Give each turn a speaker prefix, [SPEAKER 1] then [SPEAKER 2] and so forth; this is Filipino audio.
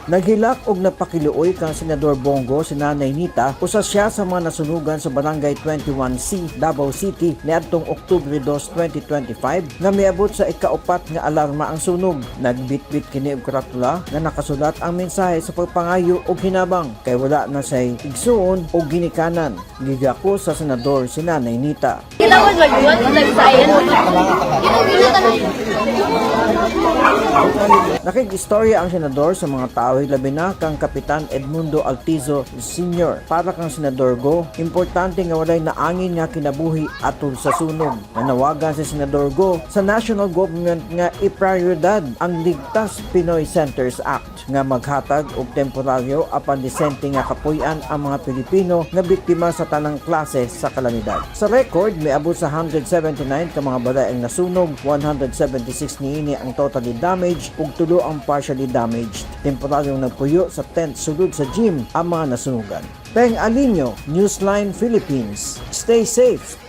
[SPEAKER 1] Naghilak og napakiluoy kang Senador Bongo si Nanay Nita usa siya sa mga nasunugan sa Barangay 21C, Davao City niadtong Oktubre 2, 2025 nga miabot sa ikaupat nga alarma ang sunog. Nagbitbit kini og karatula nga nakasulat ang mensahe sa pagpangayo og hinabang kay wala na say igsuon o ginikanan. Gigako sa senador si Nanay Nita. Nakig-istorya ang senador sa mga tao labi na kang Kapitan Edmundo Altizo Sr. Para kang Senador Go, importante nga walay naangin nga kinabuhi atol sa sunog. Nanawagan si Senador Go sa national government nga iprioridad ang Ligtas Pinoy Centers Act nga maghatag og temporaryo apan disente nga kapuy-an ang mga Pilipino nga biktima sa tanang klase sa kalamidad. Sa record, miabot sa 179 ka mga balay ang nasunog, 176 niini ang totally damaged ug 3 ang partially damaged. Temporaryong nagpuyo sa tent sulod sa gym ang mga nasunugan. Peng Alinyo, Newsline Philippines. Stay safe!